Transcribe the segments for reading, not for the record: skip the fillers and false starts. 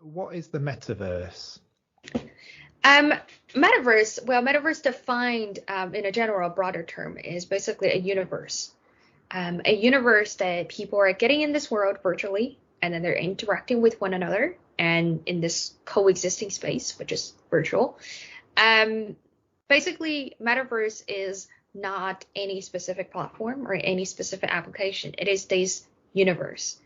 what is the metaverse? Metaverse defined in a general broader term is basically a universe that people are getting in this world virtually, and then they're interacting with one another and in this coexisting space, which is virtual. Basically, Metaverse is not any specific platform or any specific application. It is this universe.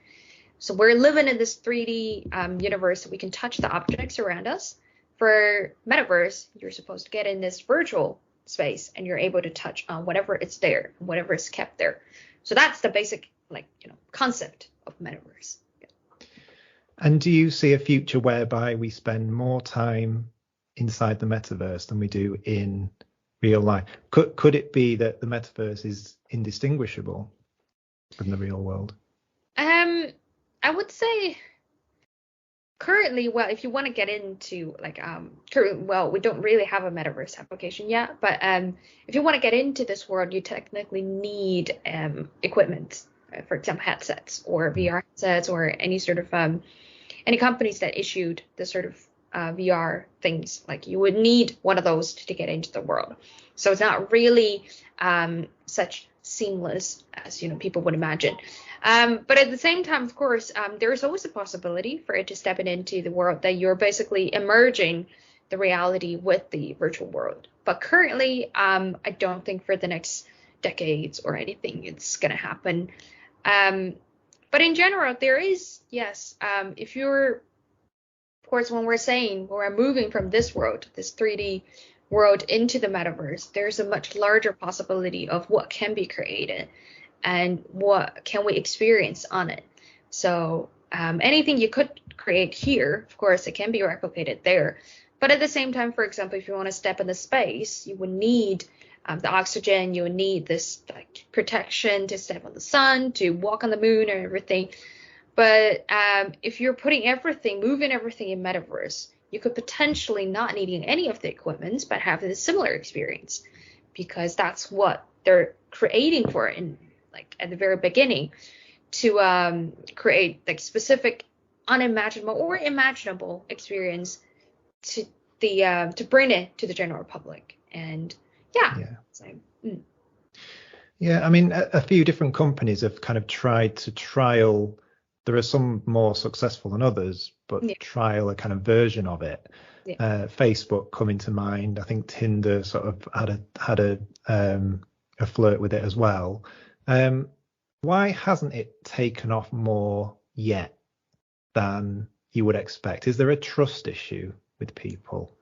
So we're living in this 3D universe that we can touch the objects around us. For Metaverse, you're supposed to get in this virtual space and you're able to touch on whatever it's there, whatever is kept there. So that's the basic concept of Metaverse. Yeah. And do you see a future whereby we spend more time inside the Metaverse than we do in real life? Could it be that the Metaverse is indistinguishable from the real world? I would say currently, if you want to get into we don't really have a Metaverse application yet, but if you want to get into this world, you technically need equipment, for example, headsets or VR headsets or any sort of any companies that issued the sort of VR things. Like you would need one of those to get into the world. So it's not really such seamless as people would imagine. But at the same time, of course, there is always a possibility for it to step into the world that you're basically emerging the reality with the virtual world. But currently, I don't think for the next decades or anything it's going to happen. But in general, there is, yes, if you're, of course, when we're moving from this world, this 3D world into the Metaverse, there's a much larger possibility of what can be created and what can we experience on it. So anything you could create here, of course, it can be replicated there. But at the same time, for example, if you want to step into space, you would need the oxygen, you would need this protection to step on the sun, to walk on the moon and everything. But if you're moving everything in Metaverse, you could potentially not needing any of the equipment, but have a similar experience, because that's what they're creating for at the very beginning, to create specific unimaginable or imaginable experience to bring it to the general public. And I mean, a few different companies have kind of tried to trial. There are some more successful than others, but trial a kind of version of it. Facebook coming to mind. I think Tinder sort of had a flirt with it as well. Why hasn't it taken off more yet than you would expect? Is there a trust issue with people?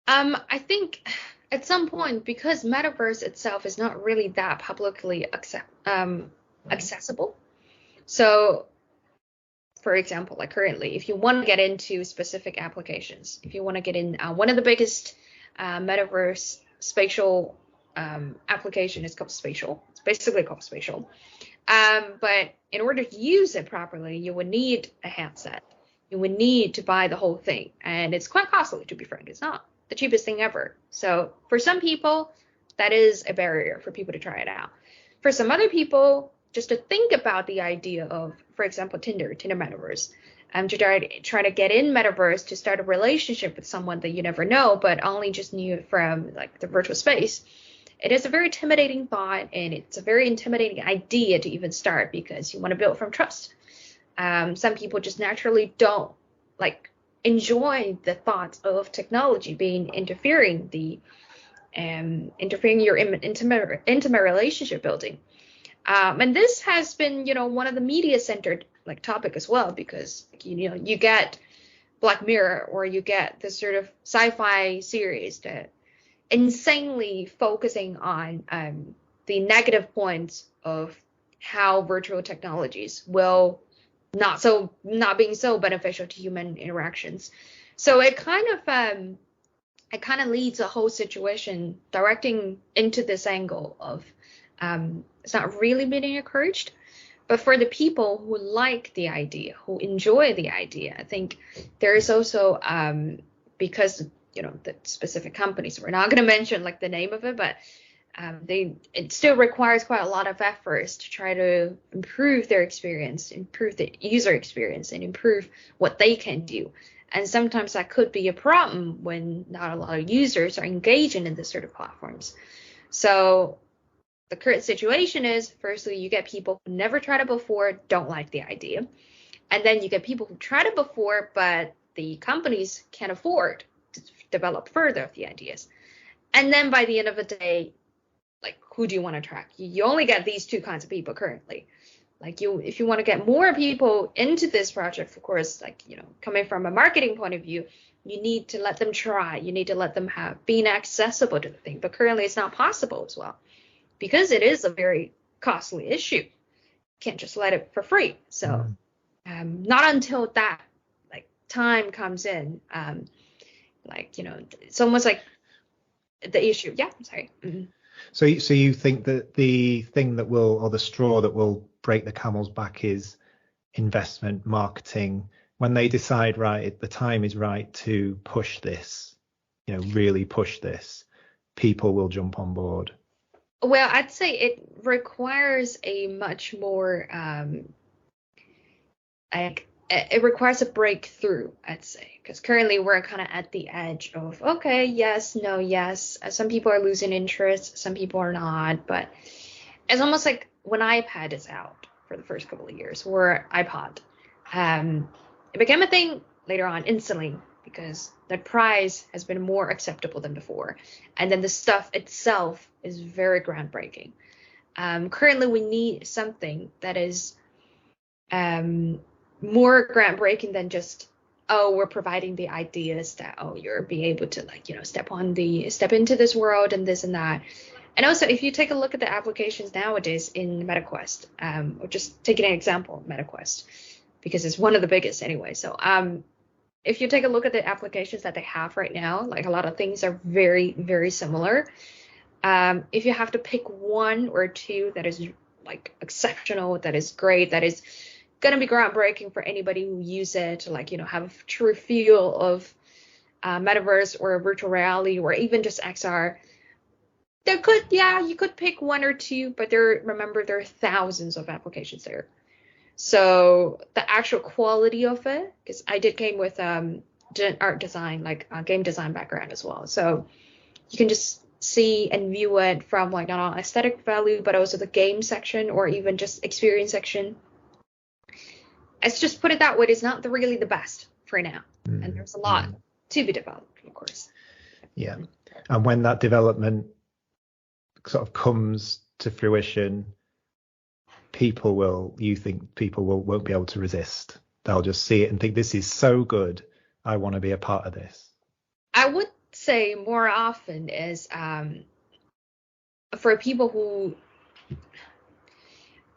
I think at some point, because Metaverse itself is not really that publicly accessible. So, for example, currently, if you want to get into specific applications, if you want to get in, one of the biggest Metaverse spatial application is called Spatial. It's basically called Spatial. But in order to use it properly, you would need a handset. You would need to buy the whole thing. And it's quite costly, to be frank. It's not the cheapest thing ever. So for some people, that is a barrier for people to try it out. For some other people, just to think about the idea of, for example, Tinder Metaverse, to try to get in Metaverse to start a relationship with someone that you never know, but only just knew from the virtual space. It is a very intimidating thought, and it's a very intimidating idea to even start, because you want to build from trust. Some people just naturally don't enjoy the thoughts of technology being interfering your intimate relationship building. And this has been, one of the media-centered topic as well, because you get Black Mirror, or you get this sort of sci-fi series that insanely focusing on the negative points of how virtual technologies will not being so beneficial to human interactions. So it kind of leads a whole situation directing into this angle of it's not really being encouraged. But for the people who like the idea, who enjoy the idea, I think there is also because the specific companies, we're not going to mention the name of it, but it still requires quite a lot of efforts to try to improve their experience, improve the user experience, and improve what they can do. And sometimes that could be a problem when not a lot of users are engaging in this sort of platforms. So the current situation is, firstly, you get people who never tried it before, don't like the idea. And then you get people who tried it before, but the companies can't afford to develop further of the ideas. And then by the end of the day, like, who do you want to track? You only get these two kinds of people currently. Like, if you want to get more people into this project, of course, like, coming from a marketing point of view, you need to let them try. You need to let them have being accessible to the thing. But currently it's not possible as well, because it is a very costly issue. You can't just let it for free. So not until that like time comes in, it's almost like the issue. Yeah, I'm sorry. Mm-hmm. So you think that the thing that will, or the straw that will break the camel's back, is investment, marketing. When they decide, right, the time is right to push this, really push this, people will jump on board. Well, I'd say it requires a much more it requires a breakthrough, I'd say, because currently we're kind of at the edge of, okay, yes, no, yes. Some people are losing interest, some people are not, but it's almost like when iPad is out for the first couple of years, or iPod, it became a thing later on instantly because the price has been more acceptable than before, and then the stuff itself is very groundbreaking. Currently, we need something that is more groundbreaking than just, we're providing the ideas that, you're being able to step into this world and this and that. And also, if you take a look at the applications nowadays in MetaQuest, or just taking an example, MetaQuest, because it's one of the biggest anyway. So if you take a look at the applications that they have right now, like a lot of things are very, very similar. If you have to pick one or two that is like exceptional, that is great, that is going to be groundbreaking for anybody who use it to have a true feel of metaverse or virtual reality or even just XR, you could pick one or two, but there are thousands of applications there. So the actual quality of it, because I did game with art design, game design background as well, so you can just see and view it from not only aesthetic value but also the game section or even just experience section. Let's just put it that way, it's not really the best for now. And there's a lot to be developed, of course. Yeah. And when that development sort of comes to fruition, people won't be able to resist. They'll just see it and think, this is so good, I want to be a part of this. I would say more often is for people who,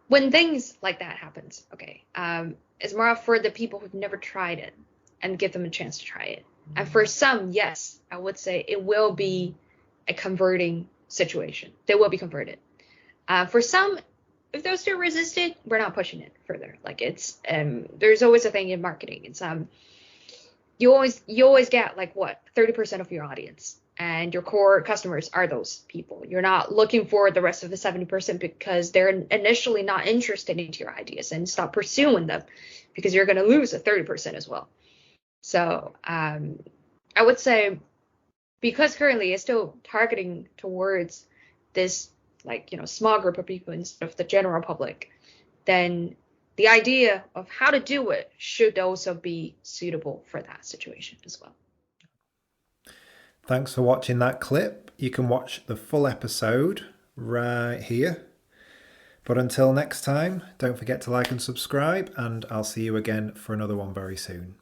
when things like that happens, it's more for the people who've never tried it and give them a chance to try it. And for some, yes, I would say it will be a converting situation. They will be converted. For some, if they're still resistant, we're not pushing it further. It's there's always a thing in marketing. It's you always get 30% of your audience, and your core customers are those people. You're not looking for the rest of the 70% because they're initially not interested into your ideas, and stop pursuing them because you're going to lose a 30% as well. So I would say, because currently it's still targeting towards this small group of people instead of the general public, then the idea of how to do it should also be suitable for that situation as well. Thanks for watching that clip. You can watch the full episode right here. But until next time, don't forget to like and subscribe, and I'll see you again for another one very soon.